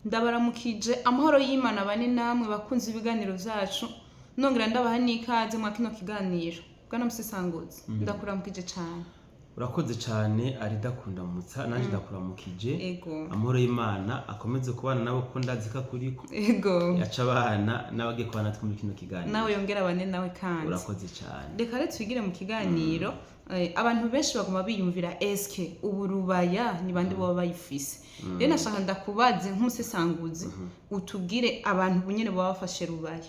Ndabaramukije amahoro y'Imana bane namwe bakunze ibiganiro vyacu nongera ndabaha n'ikaze mwa kino kiganiro bwana Musesanguzi ndakuramukije cyane. Urakoze cyane ari dakundamutsa nanje ndakuramukije. Ego. Amahoro y'Imana akomeze kubana nabo ko ndazika kuriko. Ego. Yaca abana nabagiye kubana natwe muri kino kiganiro. Nawe yongera bane nawe kandi. Urakoze cyane. Reka rero twigire mu kiganiro. Abantu benshi baguma biyumvira eske uburubaya ni bande baba bayifise. Rero nashaka ndakubaze nk'umusesanguzi utubwire abantu bunyene baba bafashe rubaya.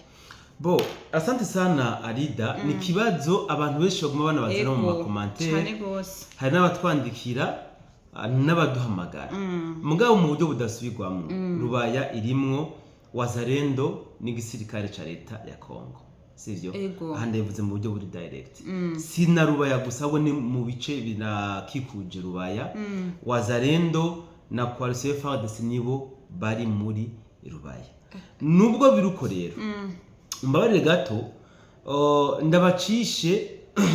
Bo, asante sana Arida, ni kibazo abantu benshi baguma banabazira mu makomantere. Cyane gose. Hari n'abatwandikira n'abaduhamagara. Mugabo mu buryo budasubirwamo. Rubaya irimwo Wazalendo n'igisirikare ca leta ya Kongo. Sivyo? Ahandi yavuze mu buryo buri direct. Sina rubaya gusa ahubwo ni mu bice binakikuje rubaya. Wazalendo na Coalition FARDC nibo bari muri rubaya. Nubwo biruko rero. Mbabarire gato ndabacishe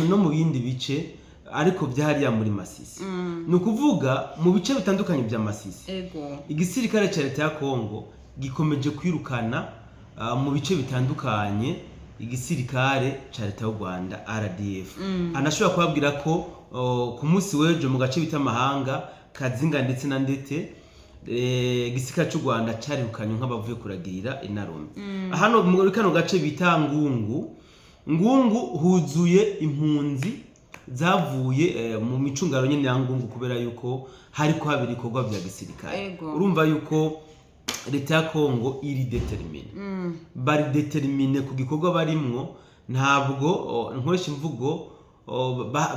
no mu bindi bice ariko byahariya muri Masisi. Nukuvuga mu bice bitandukanye bya Masisi. Igisirikare ca leta ya Kongo gikomeje kwirukana mu bice bitandukanye igisirikare ca leta y'u Rwanda RDF. Anashobora kubabwira ko ku munsi w'ejo mu gace bitamahanga Kazinga ndetse na Ndete igisirikare cy'u Rwanda cyarihukanye nk'abavuye kuragirira inarume. Hano muri kano gace bita Ngungu huzuye impunzi zavuye mu micungaro nyene ya Ngungu kubera yuko hari ko habiri ikorwa bya gisirikare. Urumva yuko leta ya Kongo iri determine. Bari determine ku gikorwa barimwo ntabwo nkoresha imvugo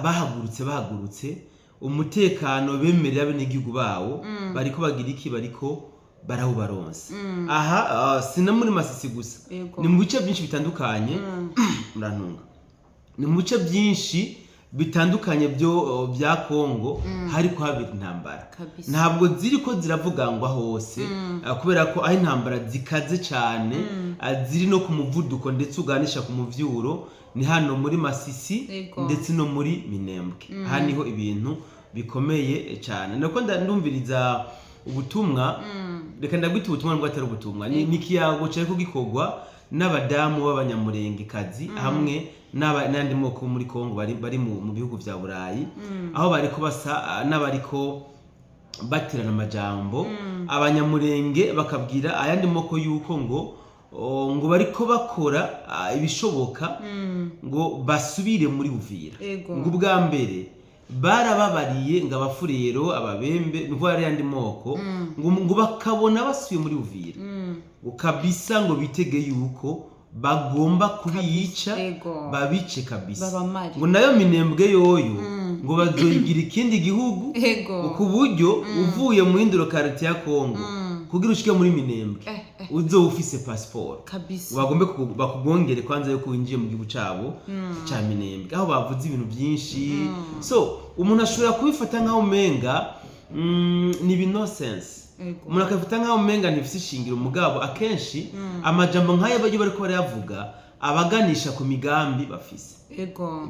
bahagurutse umutekano bemerera benegihugu bawo bariko bagira iki bariko barawubaronsa. Aha sina muri Masisi gusa. Ni mu bice byinshi bitandukanye murantunga. Ni mu bice byinshi bitandukanye bya Kongo hari ko habira intambara. Ntabwo ziri ko ziravugangwa hose kubera ko aho intambara zikaze cyane ziri no ku muvuduko ndetse uganisha ku muvyuro ni hano muri Masisi ndetse no muri Minembwe. Aha niho ibintu bikomeye cyane. Nako ndumviriza ubutumwa reka ndabwita ubutumwa ngo atari ubutumwa ni kiyago cyari kugikogwa n'abadamu b'abanyamurengekazi hamwe n'andi moko muri Kongo bari mu bihugu vya Burayi aho bariko basa n'abariko batirana amajambo abanyamurenge bakabwira ayandi moko yuko ngo bariko bakora ibishoboka ngo basubire muri Uvira. Ngo ubwa mbere barababariye ngo abafurero ababembe ngo ari yandi moko ngo bakabona basuye muri Uvira ukabisa ngo bitege yuko bagomba kubiyica babice kabisa ngo nayo Minembwe yoyo ngo bazoyigira ikindi gihugu ku buryo uvuye mu indiro karate ya Kongo kugira ushike muri Minembwe uzo ufise passport wagombe bakugongere kwanza yo kuwinjiye mu gihugu cabo ca Minembwe aho bavuze ibintu byinshi. So umuntu ashobora kubifata nkaho umenga ni binonsense. Umuntu akafata nkaho umenga ntifise ishingiro mugabo akenshi amajambo nkayo baje bariko barayavuga abaganisha ku migambi bafise.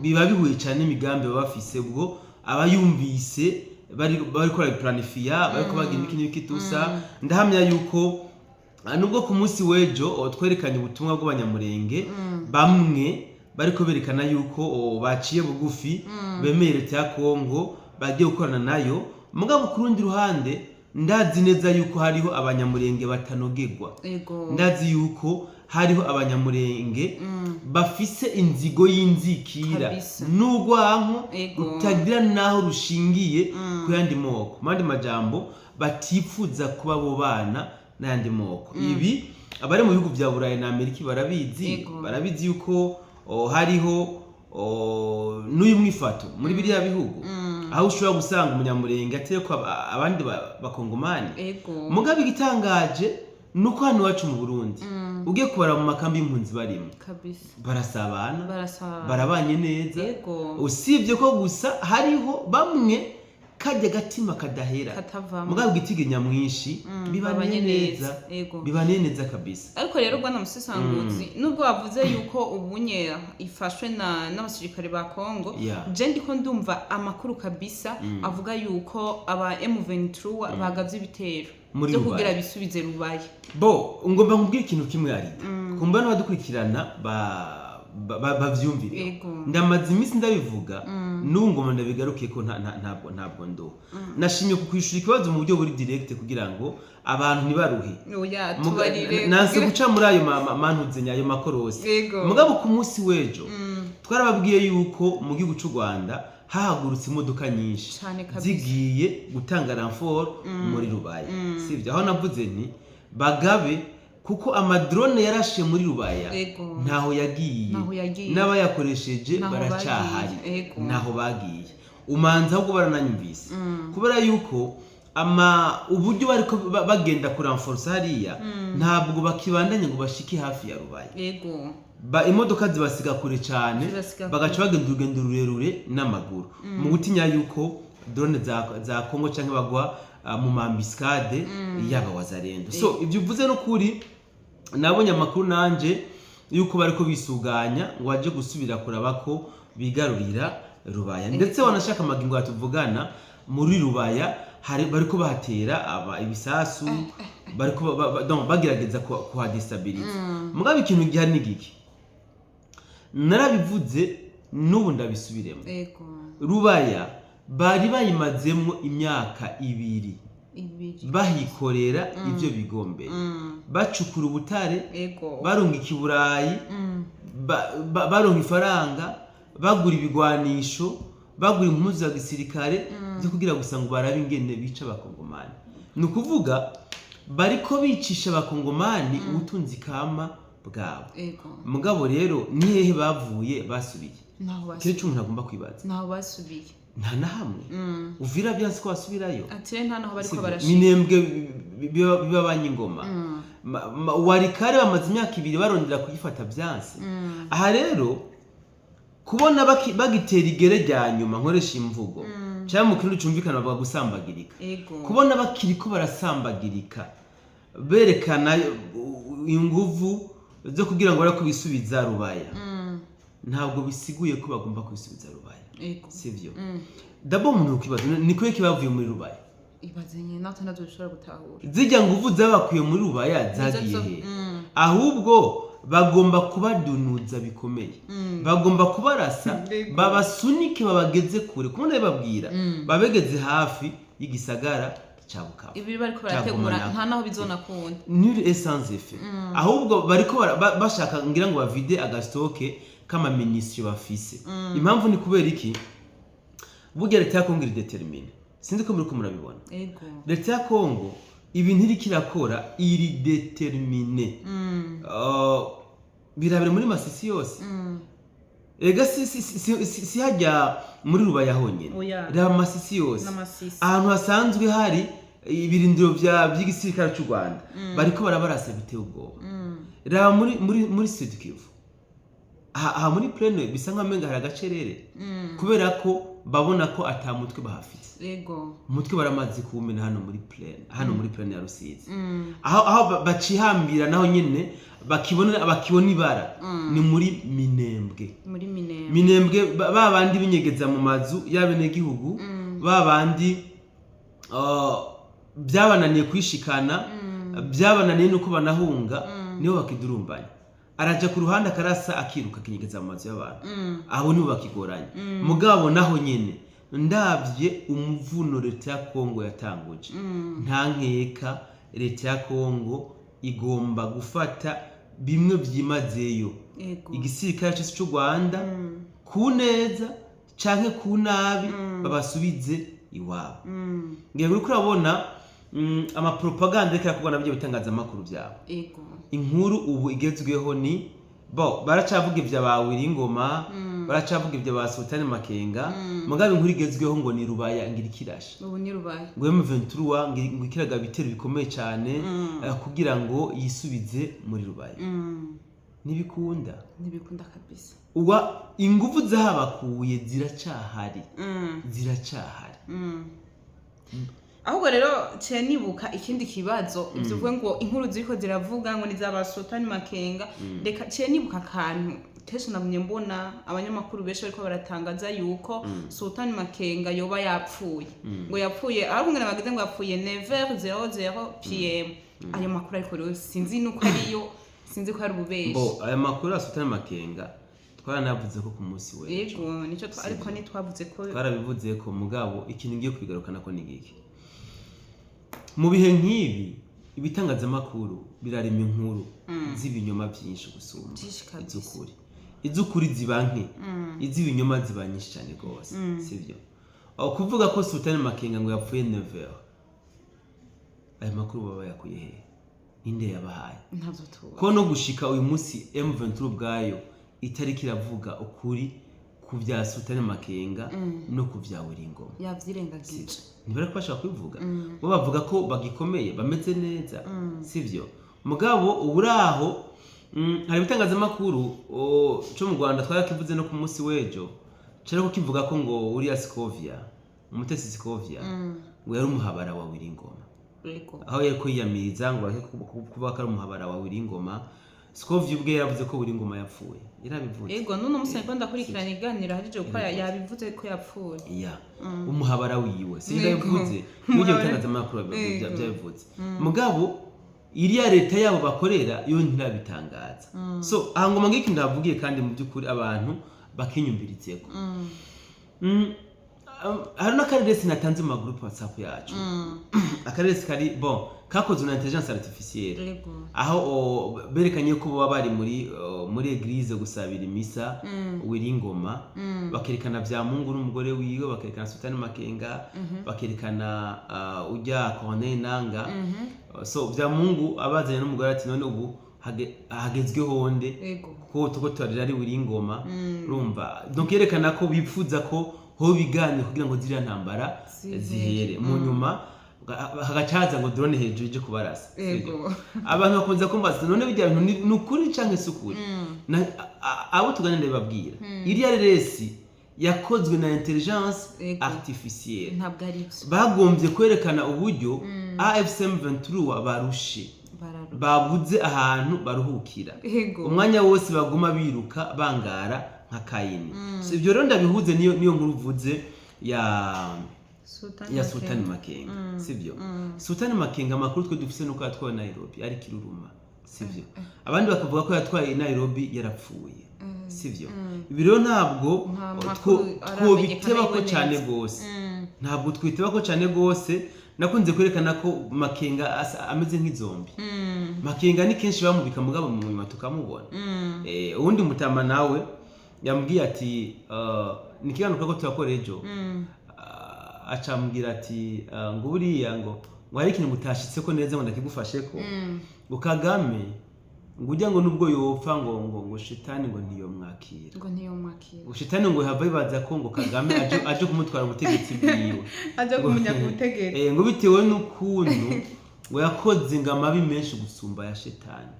Biba bihuye cyane imigambi bafise ubwo abayumvise bariko baraplanifia bariko bagira iki n'iki tusa. Ndahamya yuko nubwo ku munsi w'ejo twerekanye ubutumwa bw'abanyamurenge bamwe bariko berekana yuko baciye bugufi bemeye leta ya Kongo bagiye gukorana nayo mugabo ku rundi ruhande ndazi neza yuko hariho abanyamurenge batanogegwa. Ndazi yuko hariho abanyamurenge bafise inzigo y'inzikira n'urwanko utagira naho rushingiye ku yandi moko. Mandi majambo batifuza kuba bo bana n'andi moko. Ibi abari mu bihugu vya Burayi na Amerika barabizi yuko hariho n'uyu mwifato muri biriya bihugu aho ushobora gusanga umunyamurenge ateye ko abandi bakongomani. Mugabe igitangaje nuko hano wacu mu Burundi ugiye kubara mu makambi y'impunzi barimo barasabana barabanye neza usibye ko gusa hariho bamwe kajya gatima kadahera mugabe gitige nyamwinshi bibane neza kabisa. Ariko rero bwana Musesanguzi nubwo bavuze yuko ubunye ifashwe n'abasirikare ba Kongo je ndiko ndumva amakuru kabisa avuga yuko aba M23 bagavye ibitero muri byo Rubaya kugira bisubize Rubaya. bo ngomba nkubwira ikintu kimwe ari kumba n'abadukurikirana bavyumvire Yego. ndamaze iminsi ndabivuga n'ubu ngoma ndabigarukiye ko ntabwo ndo nashimye kukwishura ikibazo mu buryo buri direct kugira ngo abantu ntibaruhe Oya tubarire. nanse guca muri ayo mantuze nyayo makorosi Yego. mugabo ku munsi wejo twarababwiye yuko mu gihugu cy'u Rwanda hahagurutse imodoka nyinshi Cane kabisa. zigiye gutanga renfort muri Rubaya sivyo aho navuze nti bagabe kuko amadrone yarashe muri Rubaya Yego. ntaho yagiye Ntaho yagiye. n'abayakoresheje Ntaho baracahari bagiye. Yego. naho bagiye umanza ahubwo barananyumvise kubera yuko uburyo bariko bagenda kuranforce hariya ntabwo bakibandanye ngo bashike hafi ya Rubaya. Yego. Imodoka zibasiga kure cyane Zibasiga bagaca bagenda urugendo rurerure n'amaguru mu gutinya yuko drone za Kongo canke bagwa mu mambiscade yaba wazarendo. So ibyo uvuze no kuri nabonye amakuru nanje yuko bariko bisuganya ngo baje gusubira kuraba ko bigarurira Rubaya ndetse wanashaka amagingo yatuvugana muri Rubaya hari bariko bahatera ibisasu bariko bagerageza kuhadestabiliza mugabe ikintu gihari n'igiki narabivuze n'ubu ndabisubiremo. Yego. Rubaya bari bayimazemo imyaka ibiri bahikorera ivyo bigombeye bacukura ubutare barunga ikiburayi baronka ifaranga bagura ibigwanisho bagura impuzu za gisirikare zo kugira gusa ngo barabe ingene bica abakongomani. Ni ukuvuga bariko bicisha abakongomani ubutunzi kama bwabo. Mugabo rero ni hehe bavuye basubiye? Kire cy'umuntu agomba kwibaza. Naho basubiye. Nta na hamwe. Uvira byanse ko basubirayo. Ati nta naho bariko barashika. Minembwe biba banyingoma. Warikare bamaze imyaka ibiri barondera kuyifata byanse. Aha rero kubona bagitera igere rya nyuma nkoresha imvugo cyangwa mu kintu cyumvikana bavuga gusambagirika. Kubona bakiriko barasambagirika berekana inguvu zo kugira ngo barako bisubiza Rubaya ntabwo bisiguye ko bagomba kubisubiza Rubaya sivyo. Dabo umuntu ukibaza niko kibavuye muri Rubaya ibazenye natanazo bishobora gutahura zijya nguvu zabakuye muri Rubaya zagiye he ahubwo bagomba kubadunuza bikomeye bagomba kubarasa babasunike babageze kure kumwe babwira babegeze hafi y'igisagara cyabuka ibi bariko barategura nta naho bizona kundi nul essence effet ahubwo bariko bashaka ngira ngo bavide agastoke kama ministre bafise impamvu ni kubera iki burya leta ya Kongo iri determine sinzi ko muri ko murabibona leta ya Kongo ibintu iri kirakora iri determine birabere muri Masisi yose ega si hajya muri Rubaya honyene raba Masisi yose ahantu hasanzwe hari ibirindiro by'igisirikare cy'u Rwanda bariko barabarasa biteye ubwoba raba muri Sud Kivu aha muri Plaine bisa nk'amenga hari agacerere kubera ko babona ko atamutwe bahafite umutwe baramaze kuwumena hano muri Plaine ya Rusizi aho bacihambira naho nyene bakibona ibara ni muri Minembwe babandi binyegeza mu mazu y'abene gihugu babandi byabananiye kwishikana byabananiye nuko banahunga niho bakidurumbanya araja ku ruhande akarasa akiruka kinyegeza mu mazu y'abantu aho niho bakigoranye mugabo naho nyene ndavye umuvuno leta ya Kongo yatanguje nta nkeka leta ya Kongo igomba gufata bimwe byimazeyo igisirikare cyose cy'u Rwanda ku neza canke ku nabi babasubize iwabo. Ngiye kuri kurabona amapropaganda reka yakubona byo bitangaza amakuru byabo inkuru ubu igezweho ni baracavuga ibya Bawiringoma baracavuga ibya ba Sultani Makenga mugabe inkuru igezweho ngo ni Rubaya ngira ikirashe ubu ni Rubaya ngo M23 ngo ikiraga bitero bikomeye cyane kugira ngo yisubize muri Rubaya nibikunda kabisa uwa ingufu zahabakuye ziracahari ahubwo rero cye nibuka ikindi kibazo ivyo uvuga ngo inkuru ziriko ziravuga ngo ni zaba Sultani Makenga reka cye nibuka akantu kenshi nabonye mbona abanyamakuru benshi bariko baratangaza yuko Sultani Makenga yoba yapfuye ngo yapfuye ahubwo ngene bagize ngo yapfuye 9h00 pm ayo makuru ariko rero sinzi nuko ariyo sinzi ko ari ububeshi ayo makuru ya Sultani Makenga twaranavuze ko ku munsi we yego nico ariko nitwavuze ko twarabivuze ko mugabo ikintu ngiye kubigarukana ko nigiki mu bihe nk'ibi ibitangazamakuru birarema inkuru z'ibinyoma byinshi gusumba iz'ukuri ziba nke iz'ibinyoma ziba nyinshi cyane rwose sibyo aho kuvuga ko Sultani Makenga ngo yapfuye 9h ayo makuru baba yakuye he inde yabahaye ko no gushika uyu munsi M23 ubwayo itariki iravuga ukuri ku bya Sultani Makenga no ku bya Wiringoma yavyirengagije nibara kwashaka kwivuga bo bavuga ko bagikomeye bameze neza sivyo mugabo uburaho hari bitangazamakuru cyo mu Rwanda twarakivuze no ku munsi wejo cyariko kivuga ko ngo uriya Scovia umutesi Scovia ngo yari umuhabara wa Wiringoma aho yariko yiyamiriza ngo kuba ko ari umuhabara wa Wiringoma Scovia ubwe yavuze ko Wiringoma yapfuye yarabivuze yego none umusanga ndakurikirana iganira harije uko yabivuze ko yapfuye umuhabara wiwe singa yavuze n'ibyo bitangazamakuru byabivuze mugabo iriya leta yabo bakorera yo ntirabitangaza so ahangoma ngiki ndavugiye kandi mu byukuri abantu bakinyumbirizeko hari n'akarere sinatanze mu group WhatsApp yacu akarere kari bon kakozwe na intelligence artificielle aho berekanye ko baba bari muri eglise gusabira imisa Wiringoma bakerekana bya Mungu n'umugore wiwe bakerekana Sultani Makenga bakerekana ujya Corneille Nanga so bya Mungu abazanye n'umugore ati none ubu hagezweho honde ko tuko twarira ari Wiringoma urumva donc yerekana ko bifuza ko ho bigane kugira ngo ziriya ntambara zihere mu nyuma hagacaza ngo drone hejuru ije kubarasa abantu bakunze kumbaza none bijya bintu nukuri canke sukuri abo tuganira babwira iriya resi yakozwe na intelligence artificielle ntabwo ari bagombye kwerekana uburyo AFC/M23 barushe babuze ahantu baruhukira umwanya wose baguma biruka bangara nka Kayini so ibyo rero ndabihuze niyo nkuru uvuze ya Sultani Makenga sivyo Sultani Makenga makuru twe dufise nuko yatwaye Nairobi ari Kiruruma sivyo abandi bakavuga ko yatwaye Nairobi yarapfuye sivyo ibi rero ntabwo twobiteba ko cyane gose ntabwo twiteba ko cyane gose nakunze kwerekana ko Makenga ameze nk'izombi Makenga ni kenshi bamubika mugabo mu nyuma tukamubona uwundi mutama nawe yambwiye ati nikiganuka ko turakorejo acambwira ati ngo buriya ngo hari ikintu mutashitse ko neza ngo ndakigufashe ko ngo Kagame ngo ujya ngo nubwo yopfa ngo shitani ngo ntiyomwakira ngo shitani ngo hava bibaza ko ngo Kagame aje kumutwara ubutegetsi bwiwe aje kumunya ku butegetsi ngo bitewe n'ukuntu ngo yakoze ngamabi menshi gusumba ya shitani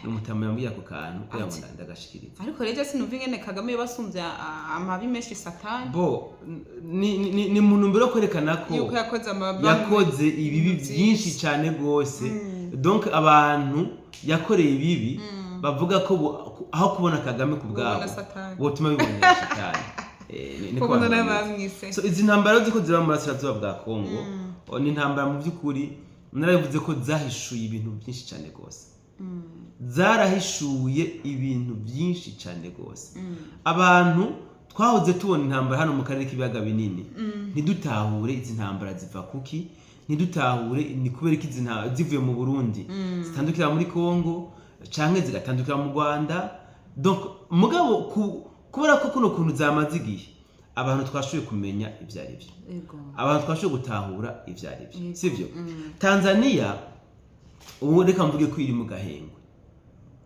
umutama yambwiye ako kantu ko yabona ndagashikiriza ariko rero sinumva ingene Kagame yabasumbye amabi menshi satani ni mu ntumbero yo kwerekana ko yakoze ibibi byinshi cyane gose donc abantu yakoreye ibibi bavuga ko aho kubona Kagame ku bwabo botuma bibonera satani niko bamwise so izi ntambara ziko ziba mu burasirazuba bwa Kongo ni intambara mu by'ukuri narabivuze ko zahishuye ibintu byinshi cyane gose zarahishuye ibintu byinshi cyane gose abantu twahoze tubona intambara hano mu karere k'ibiyaga binini ntidutahure izi ntambara ziva kuki ntidutahure ni kubera ko izi ntambara zivuye mu Burundi zitandukira muri Kongo canke zigatandukira mu Rwanda donc mugabo kubera ko kuno kuntu zamaze igihe abantu twashoboye kumenya ibyo ari byo abantu twashoboye gutahura ibyo ari byo sivyo Tanzania ubu reka mvuge ko iri mu gahengwe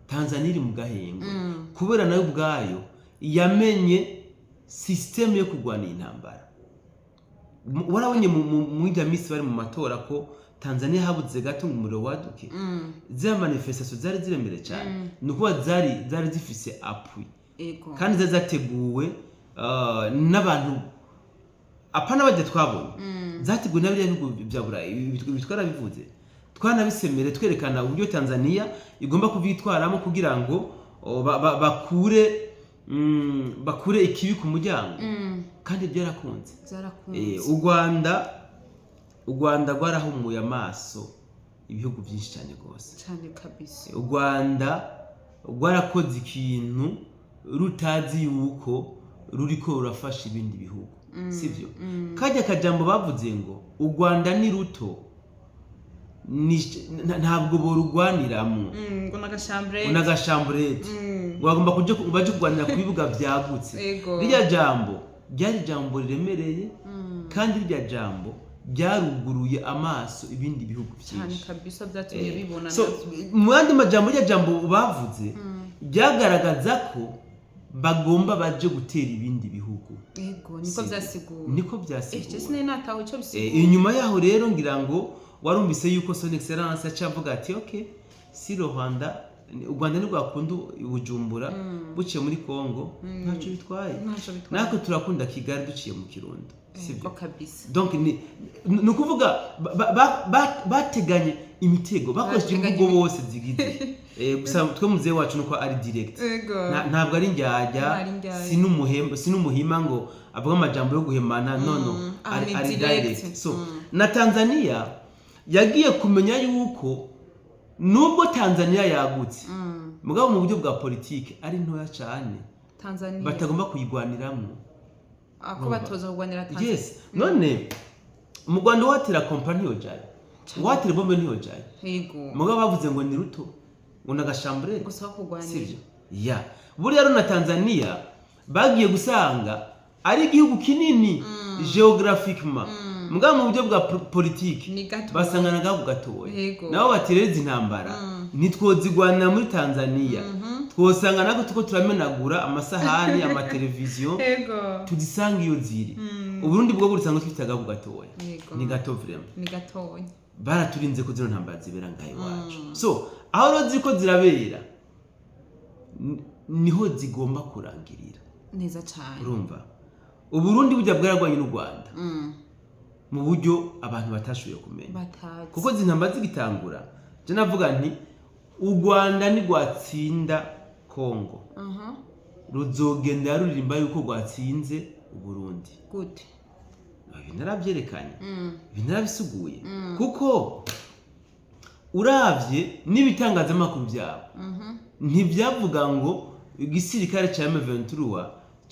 Tanzania iri mu gahengwe kubera nayo ubwayo yamenye system yo kurwana intambara warabonye mu ijya misi bari mu matora ko Tanzania habuze gato ngo umuriro waduke za manifestation zari ziremere cyane nuko zari zifise appui kandi zateguwe n'abantu apana bajye twabonye zateguwe n'abiriya bihugu bya Burayi bitwara bivuze twanabisemere twerekana uburyo Tanzania igomba kuvyitwaramo kugira ngo bakure ikibi ku muryango kandi byarakunze u Rwanda rwarahumuye amaso ibihugu byinshi cyane gose cyane kabisa u Rwanda rwarakoze ikintu rutazi yuko ruriko rurafasha ibindi bihugu sivyo kajya kajambo bavuze ngo u Rwanda ni ruto ntabwo borugwaniramo ngo nagashambrete wagomba baje kugwanira ku bibuga byagutse rirya jambo ryari jambo riremereye kandi rirya jambo byaruguruye amaso ibindi bihugu byinshi cyane kabisa byatumye bibona mu yandi majambo rirya jambo bavuze byagaragaza ko bagomba baje gutera ibindi bihugu niko byasiguye inyuma yaho rero ngira ngo warumvise yuko son excellence acavuga ati okay si u Rwanda ni rwakunda Bujumbura buciye muri Kongo ntacyo bitwaye nako turakunda Kigali duciye mu Kirundo sibyo kabisa donc ni ukuvuga bateganye imitego bakoresheje imvugo bose zigize gusa twe muzee wacu nuko ari direct ntabwo ari njyajya sinumuhima ngo avuga amajambo yo guhemana no ari direct so na Tanzania yagiye kumenya yuko nubwo Tanzania yagutse mugabo mu buryo bwa politike ari ntoya cyane Tanzania batagomba kuyigwaniramo ako batoza kugwanira Tanzania yes none mu Rwanda watira company yojaye watira bombe niyo jaye yego mugabo bavuze ngo ni ruto ngo nagashambre gusa kugwanira sivyo ya buriya na Tanzania bagiye gusanga ari igihugu kinini geographiquement mugabo mu buryo bwa politique basangana gaho gatoye nabo batereza intambara nitwozigwanira muri Tanzania twosanga nako tuko turamenagura amasahani amateleviziyo tudisanga iyo ziri uburundi bwo buritsanga twitaga ku gatoya ni gato vraiment ni gatoya baraturinze ko zino ntambara zibera ngaye wacu so aho rozi ko zirabera niho zigomba kurangirira neza cyane urumva uburundi bujya bwaragwanye n'u Rwanda mu buryo abantu batashoboye kumenya kuko zintambara zigitangura je navuga nti u Rwanda ni rwatsinda Kongo ruzogenda ruririmba yuko rwatsinze Uburundi gute binarabyerekanye binarabisuguye kuko uravye n'ibitangazamakuru byabo ntibyavuga ngo igisirikare cya M23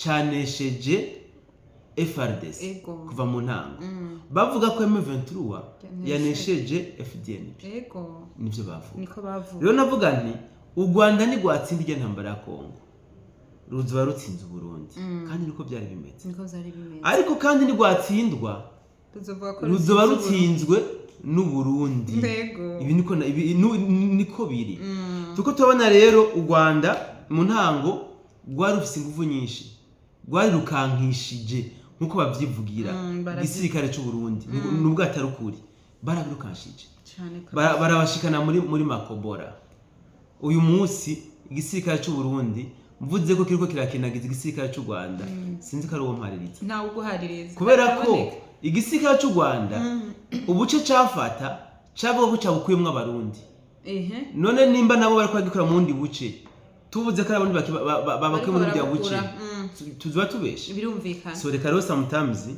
canesheje FRDC kuva mu ntango bavuga ko M23 yanesheje FDNP nivyo bavuga rero navuga nti u Rwanda ni rwatsinda irya ntambara ya Kongo ruzoba rutsinze Burundi kandi niko byari bimeze ariko kandi ni rwatsindwa ruzoba rutsinzwe n'u Burundi ibi niko biri tuko tubona rero u Rwanda mu ntango rwari rufise ingufu nyinshi rwari rukankishije nkuko bavyivugira igisirikare cy'u Burundi nubwo atarukuri barabirukanshije barabashikana muri Makobora uyu munsi igisirikare cy'u Burundi mvuze ko kiriko kirakinagiza igisirikare cy'u Rwanda sinzi ko ari uwo mpariritse ntawe uguhaririza kubera ko igisirikare cy'u Rwanda ubuce cafata cavuga ko cabukuyemwo abarundi none nimba nabo bari kwagikora mu wundi buce tuvuze ko abarundi babakuye muri bya buce tuzuba tubeshe birumvikana so reka rero sometimes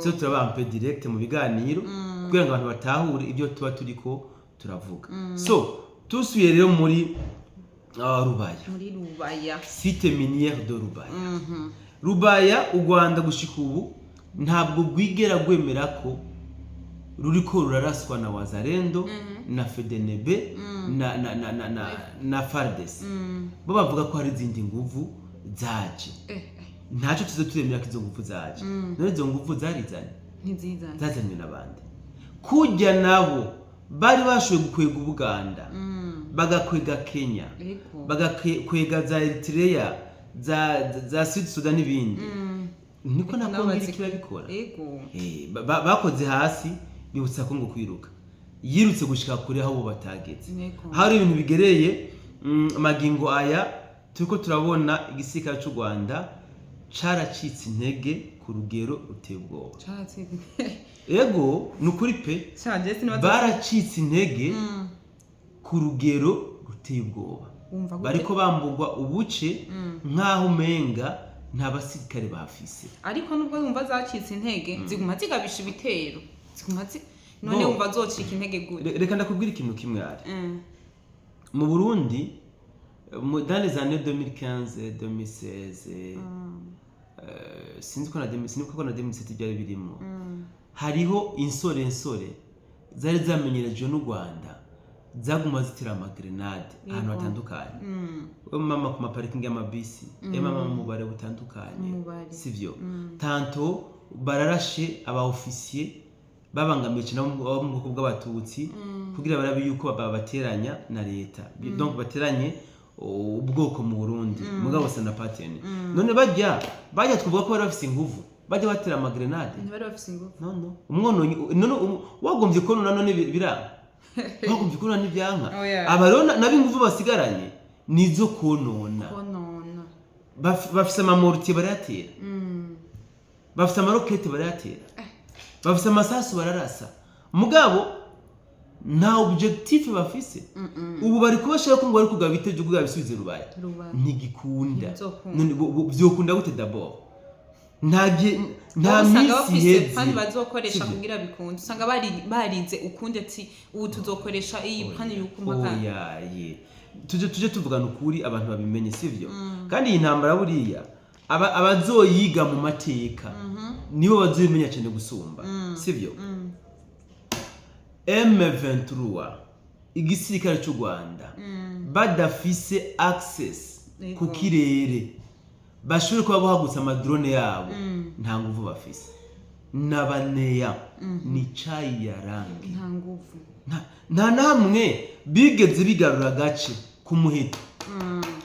so turabampe direct mu biganiro kugira ngo abantu batahure ibyo tuba turiko turavuga so tusuye rero muri Rubaya site minière de Rubaya Rubaya u Rwanda gushika ubu ntabwo rwigera gwemera ko ruriko ruraraswa na Wazalendo na FDNB na FARDC bo bavuga ko hari izindi nguvu zaje ntacyo tuze turemera ko izo nguvu zaje none izo nguvu zazanywe n'abandi kujya nabo bari bashoboye gukwega Ubuganda bagakwega Kenya bagakwega za Eritrea za Sud Sudan n'ibindi niko nakongira kiba bikora bakoze hasi bibutsa ko ngo kwiruka yirutse gushika kure aho batageze hari ibintu bigereye magingo aya turiko turabona igisirikare cy'u Rwanda caracitse intege ku rugero ruteye ubwoba. Caracitse Ego nukuri pe baracitse intege ku rugero ruteye ubwoba. Bariko bambugwa ubuce nkaho umenga nta basirikare bafise. Ariko nubwo yumva zacitse intege ziguma zigabisha ibitero. None wumva zocika intege gute? Reka ndakubwira ikintu kimwe ari. Mu Burundi dans les années 2015 2016 sinzi ko na 2017 byari birimo. Hariho insore zari zamenyereje n'u Rwanda zaguma zitira amagrenade ahantu hatandukanye. Mama ku maparking y'amabisi, mama mu bare butandukanye. Sivyo? Tanto bararashe aba officier babangamiye cyane mu bwoko bw'abatutsi kugira barabe yuko babateranya na leta. Donc bateranye ubwoko mu Burundi mugabo sana pattern. None bajya tvuga ko bari bafise inguvu. Bajya batera amagrenade. Ntibari bafise inguvu. No. Umwono wagombye ko none biranga. Wagombye ko none byanka. Abarona nabi inguvu basigaranye nizo konona. Bafise amamortier barayatera. Bafise amarokete barayatera. Bafise amasasu bararasa. Mugabo nta objectif bafise. Ubu bari kubashaka ko ngo bari kugaba ibiteje ubwo bisubize rubaya. Ntigikunda. Byokunda gute d'abord? Nta misi heze kandi bazokoresha kugira bikunde. Usanga barize ukunde ati ubu tuzokoresha iyi kandi yukumbaka. Tuje tuvugana ukuri abantu babimenye sivyo. Kandi iyi ntambara buriya abazoyiga mu mateka nibo bazimenya cyane gusumba sivyo. M23 igisirikare cy'u Rwanda badafise access ku kirere bashobora kuba bahagutse amadrone yabo nta nguvu bafise. Nabaneya ni cayi yarangi nta nguvu. Nta namwe bigeze bigarura gace ku muheto.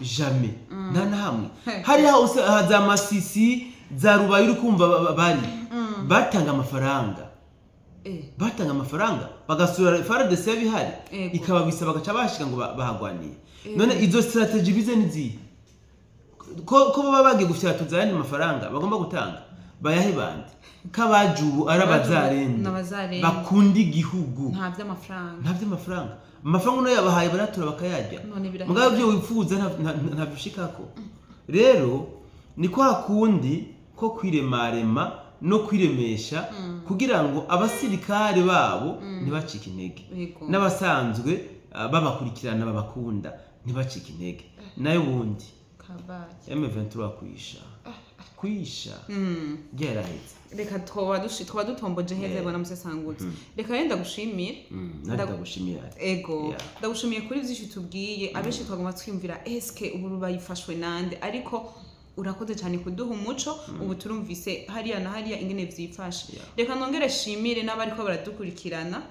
Jamais. Nta namwe. Hari hose haza masisi za rubaye uri kumva bari batanga amafaranga. Batanga amafaranga bagasura FARDC bihari ikababisa bagaca bashika ngo bahagwaniye. None izo strategy bize nizi ko baba bagiye gufya tuzayandi mafaranga bagomba gutanga bayahe bandi kabajubu arabazarende bakundi igihugu nta by'amafaranga. Amafaranga no yabahaye baratura bakayarya. Mugabo byo wifuza nta bishikako. Rero ni kwa kundi ko kwiremarema no kwiremesha kugira ngo abasirikare babo ntibacike intege. N'abasanzwe babakurikirana babakunda ntibacike intege. Nayo bundi M23 kwisha gerahetse. Reka twa dutomboje heze bona musesangutse. Reka yenda gushimira. Ndagushimira. Ego. Ndagushimiye kuri byinshi tubwiye. Abenshi twagomba twimvira eske ubu bayifashwe nande ariko urakoze cyane kuduha umuco. Ubu turumvise hariya na hariya ingene vyifashe. Reka nongere shimire n'abari ko baradukurikirana.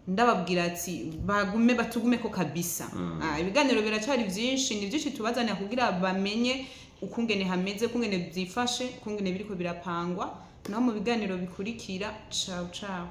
Ndababwira ati bagume batugume ko kabisa. Ibiganiro biracari byinshi ni byinshi tubazanira kugira bamenye ukungene hameze kungene byifashe kungene biriko birapangwa. Naho mu biganiro bikurikira ciao.